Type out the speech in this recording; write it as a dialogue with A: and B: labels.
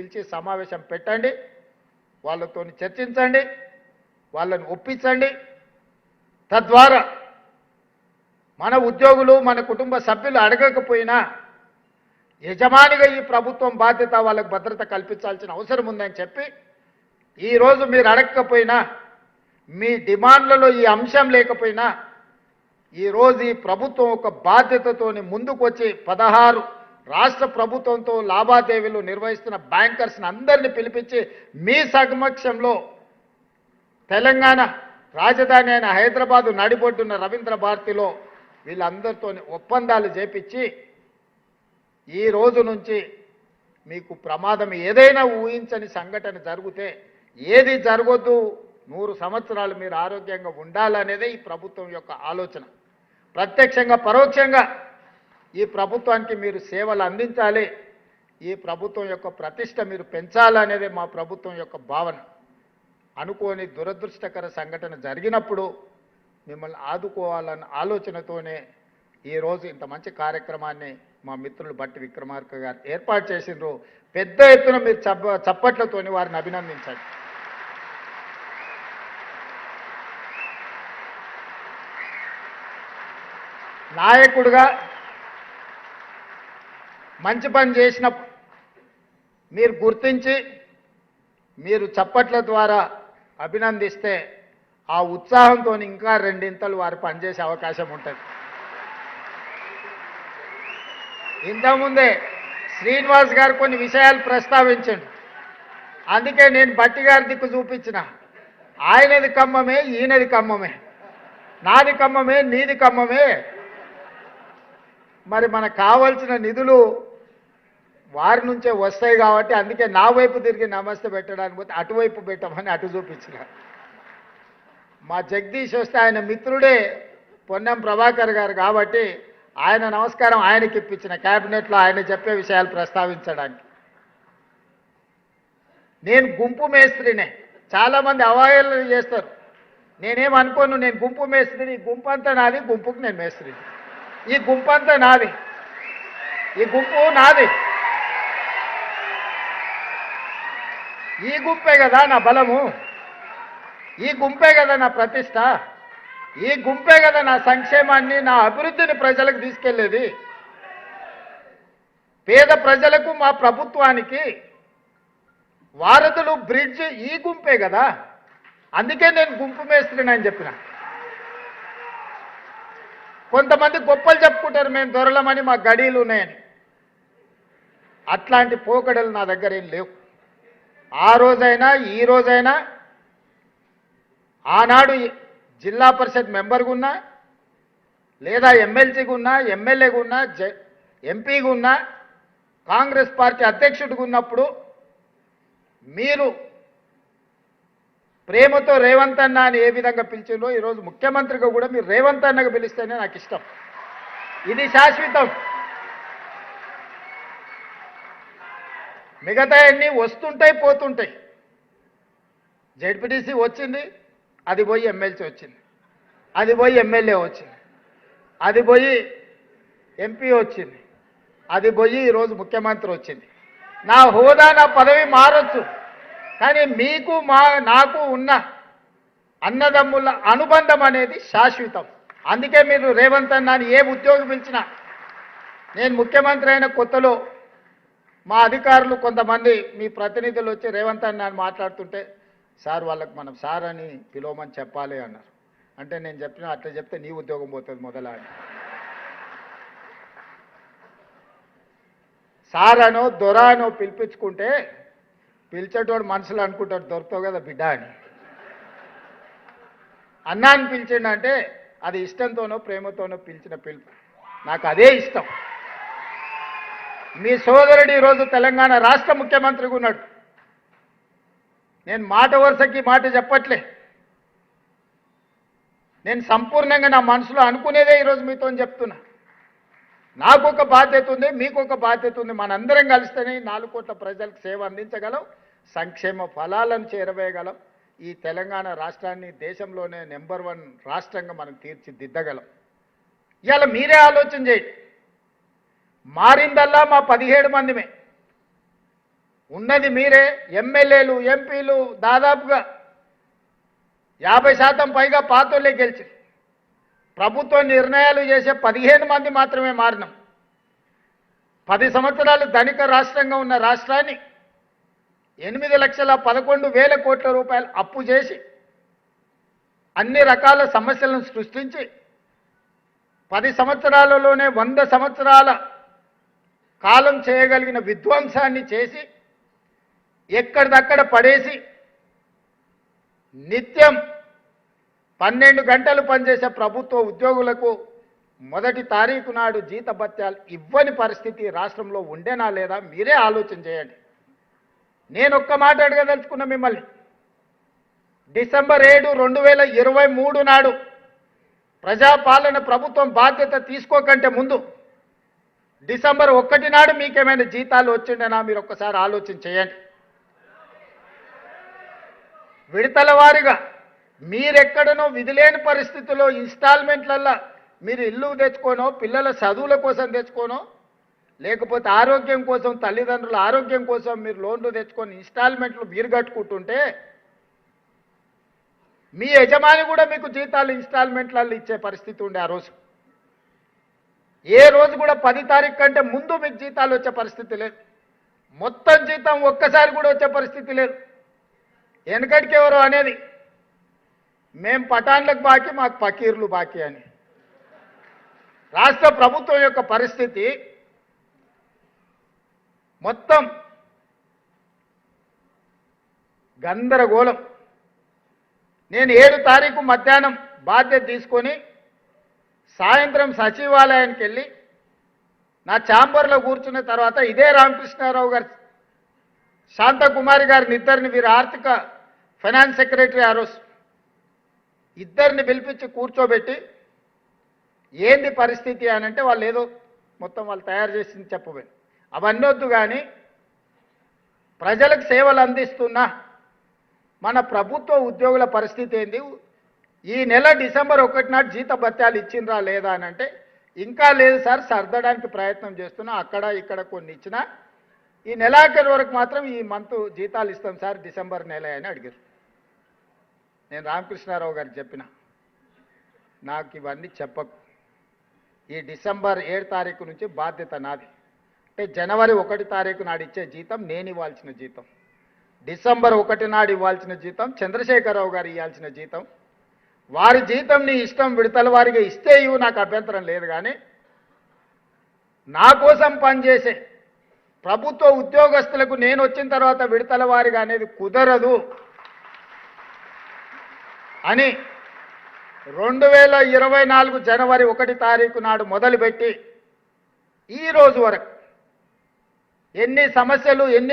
A: పిలిచి సమావేశం పెట్టండి, వాళ్ళతో చర్చించండి, వాళ్ళని ఒప్పించండి. తద్వారా మన ఉద్యోగులు మన కుటుంబ సభ్యులు అడగకపోయినా యజమానిగా ఈ ప్రభుత్వం బాధ్యత వాళ్ళకు భద్రత కల్పించాల్సిన అవసరం ఉందని చెప్పి ఈరోజు మీరు అడగకపోయినా మీ డిమాండ్లలో ఈ అంశం లేకపోయినా ఈరోజు ఈ ప్రభుత్వం ఒక బాధ్యతతోని ముందుకు వచ్చి 16 రాష్ట్ర ప్రభుత్వంతో లావాదేవీలు నిర్వహిస్తున్న బ్యాంకర్స్ని అందరినీ పిలిపించి మీ సమక్షంలో తెలంగాణ రాజధాని అయిన హైదరాబాదు నడిబొడ్డున్న రవీంద్ర భారతిలో వీళ్ళందరితో ఒప్పందాలు చేపించి ఈ రోజు నుంచి మీకు ప్రమాదం ఏదైనా ఊహించని సంఘటన జరిగితే ఏది జరగొద్దు, 100 సంవత్సరాలు మీరు ఆరోగ్యంగా ఉండాలనేదే ఈ ప్రభుత్వం యొక్క ఆలోచన. ప్రత్యక్షంగా పరోక్షంగా ఈ ప్రభుత్వానికి మీరు సేవలు అందించాలి, ఈ ప్రభుత్వం యొక్క ప్రతిష్ట మీరు పెంచాలనేదే మా ప్రభుత్వం యొక్క భావన. అనుకోని దురదృష్టకర సంఘటన జరిగినప్పుడు మిమ్మల్ని ఆదుకోవాలన్న ఆలోచనతోనే ఈరోజు ఇంత మంచి కార్యక్రమాన్ని మా మిత్రులు బట్టి విక్రమార్క గారు ఏర్పాటు చేసినారు. పెద్ద ఎత్తున మీరు చప్పట్లతోని వారిని అభినందించండి. నాయకుడిగా మంచి పని చేసినప్పుడు మీరు గుర్తించి మీరు చప్పట్ల ద్వారా అభినందిస్తే ఆ ఉత్సాహంతో ఇంకా రెండింతలు వారు పనిచేసే అవకాశం ఉంటుంది. ఇంతకుముందే శ్రీనివాస్ గారు కొన్ని విషయాలు ప్రస్తావించండి, అందుకే నేను బట్టి గారి దిక్కు చూపించిన. ఆయనది ఖమ్మమే, ఈయనది ఖమ్మమే, నాది ఖమ్మమే, నీది ఖమ్మమే. మరి మనకు కావాల్సిన నిధులు వారి నుంచే వస్తాయి కాబట్టి అందుకే నా వైపు తిరిగి నమస్తే పెట్టడానికి పోతే అటువైపు పెట్టమని అటు చూపించిన. మా జగదీష్ వస్తే ఆయన మిత్రుడే పొన్నం ప్రభాకర్ గారు కాబట్టి ఆయన నమస్కారం ఆయనకి ఇప్పించిన, క్యాబినెట్లో ఆయన చెప్పే విషయాలు ప్రస్తావించడానికి. నేను గుంపు మేస్త్రినే, చాలామంది అవహేళన చేస్తారు. నేనేమనుకోను, నేను గుంపు మేస్త్రిని, ఈ గుంపు అంతా నాది, గుంపుకు నేను మేస్త్రిని. ఈ గుంపు అంతా నాది, ఈ గుంపు నాది. ఈ గుంపే కదా నా బలము, ఈ గుంపే కదా నా ప్రతిష్ట, ఈ గుంపే కదా నా సంక్షేమాన్ని, నా అభివృద్ధిని ప్రజలకు తీసుకెళ్లేది. పేద ప్రజలకు మా ప్రభుత్వానికి వారధులు బ్రిడ్జ్ ఈ గుంపే కదా. అందుకే నేను గుంపు మేస్త్రిని అని చెప్పిన. కొంతమంది గొప్పలు చెప్పుకుంటారు, మేము దొరలమని, మా గడీలు ఉన్నాయని. అట్లాంటి పోకడలు నా దగ్గర ఏం లేవు. ఆ రోజైనా ఈ రోజైనా ఆనాడు జిల్లా పరిషత్ మెంబర్గా ఉన్నా, లేదా ఎమ్మెల్సీగా ఉన్నా, ఎమ్మెల్యేగా ఉన్నా, ఎంపీగా ఉన్నా, కాంగ్రెస్ పార్టీ అధ్యక్షుడిగా ఉన్నప్పుడు మీరు ప్రేమతో రేవంత్ అన్న అని ఏ విధంగా పిలిచిందో ఈరోజు ముఖ్యమంత్రిగా కూడా మీరు రేవంత్ అన్నగా పిలిస్తేనే నాకు ఇష్టం. ఇది శాశ్వతం. మిగతా అన్నీ వస్తుంటాయి పోతుంటాయి. జెడ్పీటీసీ వచ్చింది, అది పోయి ఎమ్మెల్సీ వచ్చింది, అది పోయి ఎమ్మెల్యే వచ్చింది, అది పోయి ఎంపీ వచ్చింది, అది పోయి ఈరోజు ముఖ్యమంత్రి వచ్చింది. నా హోదా నా పదవి మారొచ్చు, కానీ మీకు నాకు ఉన్న అన్నదమ్ముల అనుబంధం అనేది శాశ్వతం. అందుకే మీరు రేవంత్ అన్న అని ఏ ఉద్యోగి పిలిచినా, నేను ముఖ్యమంత్రి అయిన కొత్తలో మా అధికారులు కొంతమంది మీ ప్రతినిధులు వచ్చి రేవంత్ అన్న అని మాట్లాడుతుంటే, సార్ వాళ్ళకి మనం సార్ అని పిలవమని చెప్పాలి అన్నారు. అంటే నేను చెప్పిన అట్లా చెప్తే నీ ఉద్యోగం పోతుంది మొదల అని. సార్ అనో దొర అనో పిలిపించుకుంటే పిలిచేటోడు మనసులో అనుకుంటాడు దొరుకుతావు కదా బిడ్డ అని. అన్నాన్ని పిలిచిండంటే అది ఇష్టంతోనో ప్రేమతోనో పిలిచిన పిలుపు. నాకు అదే ఇష్టం. మీ సోదరుడు ఈరోజు తెలంగాణ రాష్ట్ర ముఖ్యమంత్రిగా ఉన్నాడు. నేను మాట వరుసకి మాట చెప్పట్లే, నేను సంపూర్ణంగా నా మనసులో అనుకునేదే ఈరోజు మీతో చెప్తున్నా. నాకు ఒక బాధ్యత ఉంది, మీకు ఒక బాధ్యత ఉంది. మనందరం కలిస్తేనే 4 కోట్ల ప్రజలకు సేవ అందించగలం, సంక్షేమ ఫలాలను చేరవేయగలం. ఈ తెలంగాణ రాష్ట్రాన్ని దేశంలోనే నెంబర్ 1 రాష్ట్రంగా మనం తీర్చిదిద్దగలం. ఇవాళ మీరే ఆలోచన చేయండి. మారిందల్లా మా 17 మందిమే. ఉన్నది మీరే. ఎమ్మెల్యేలు ఎంపీలు దాదాపుగా 50% పైగా పాతోళ్ళే గెలిచి ప్రభుత్వ నిర్ణయాలు చేసే 15 మంది మాత్రమే మారినాం. 10 సంవత్సరాలు ధనిక రాష్ట్రంగా ఉన్న రాష్ట్రాన్ని 8,11,000 కోట్ల రూపాయలు అప్పు చేసి అన్ని రకాల సమస్యలను సృష్టించి 10 సంవత్సరాలలోనే 100 సంవత్సరాల కాలం చేయగలిగిన విధ్వంసాన్ని చేసి ఎక్కడిదక్కడ పడేసి నిత్యం 12 గంటలు పనిచేసే ప్రభుత్వ ఉద్యోగులకు మొదటి తారీఖు నాడు జీతభత్యాలు ఇవ్వని పరిస్థితి రాష్ట్రంలో ఉండేనా లేదా మీరే ఆలోచన చేయండి. నేను ఒక్క మాట అడగదలుచుకున్న మిమ్మల్ని, డిసెంబర్ 7, 2023 నాడు ప్రజాపాలన ప్రభుత్వం బాధ్యత తీసుకోకంటే ముందు డిసెంబర్ 1 నాడు మీకేమైనా జీతాలు వచ్చిండేనా మీరు ఒక్కసారి ఆలోచన చేయండి. విడతల వారీగా మీరెక్కడనో విధిలేని పరిస్థితుల్లో ఇన్స్టాల్మెంట్లల్లో మీరు ఇల్లు తెచ్చుకోనో పిల్లల చదువుల కోసం తెచ్చుకోనో లేకపోతే ఆరోగ్యం కోసం తల్లిదండ్రుల ఆరోగ్యం కోసం మీరు లోన్లు తెచ్చుకొని ఇన్స్టాల్మెంట్లు మీరు కట్టుకుంటుంటే మీ యజమాని కూడా మీకు జీతాలు ఇన్స్టాల్మెంట్లలో ఇచ్చే పరిస్థితి ఉండే ఆ రోజు. ఏ రోజు కూడా 10 తారీఖు కంటే ముందు మీకు జీతాలు వచ్చే పరిస్థితి లేదు. మొత్తం జీతం ఒక్కసారి కూడా వచ్చే పరిస్థితి లేదు. వెనకటికి ఎవరు అనేది మేం పటాన్లకు బాకీ మాకు పకీర్లు బాకీ అని. రాష్ట్ర ప్రభుత్వం యొక్క పరిస్థితి మొత్తం గందరగోళం. నేను 7 తారీఖు మధ్యాహ్నం బాధ్యత తీసుకొని సాయంత్రం సచివాలయానికి వెళ్ళి నా ఛాంబర్లో కూర్చున్న తర్వాత ఇదే రామకృష్ణారావు గారు శాంతకుమారి గారిని ఇద్దరిని వీరు ఆర్థిక ఫైనాన్స్ సెక్రటరీ ఆ రోజు ఇద్దరిని పిలిపించి కూర్చోబెట్టి ఏంది పరిస్థితి అని అంటే వాళ్ళు ఏదో మొత్తం వాళ్ళు తయారు చేసింది చెప్పబోయి అవన్నీ వద్దు కానీ ప్రజలకు సేవలు అందిస్తున్న మన ప్రభుత్వ ఉద్యోగుల పరిస్థితి ఏంది, ఈ నెల డిసెంబర్ 1 నాడు జీతభత్యాలు ఇచ్చిండ్రా లేదా అని అంటే ఇంకా లేదు సార్, సర్దడానికి ప్రయత్నం చేస్తున్నా, అక్కడ ఇక్కడ కొన్ని ఇచ్చినా ఈ నెలాఖరు వరకు మాత్రం ఈ మంత్ జీతాలు ఇస్తాం సార్ డిసెంబర్ నెల అని అడిగారు. నేను రామకృష్ణారావు గారికి చెప్పిన నాకు ఇవన్నీ చెప్పకు, ఈ డిసెంబర్ 7 తారీఖు నుంచి బాధ్యత నాది. అంటే జనవరి 1 తారీఖు నాడు ఇచ్చే జీతం నేను ఇవ్వాల్సిన జీతం, డిసెంబర్ 1 నాడు ఇవ్వాల్సిన జీతం చంద్రశేఖరరావు గారు ఇవ్వాల్సిన జీతం, వారి జీతం నీ ఇష్టం విడతల వారిగా ఇస్తే ఇవ్వు, నాకు అభ్యంతరం లేదు. కానీ నా కోసం పనిచేసే ప్రభుత్వ ఉద్యోగస్తులకు నేను వచ్చిన తర్వాత విడతల వారిగా అనేది కుదరదు అని 2024 జనవరి 1 తారీఖు నాడు మొదలుపెట్టి ఈ రోజు వరకు ఎన్ని సమస్యలు ఎన్ని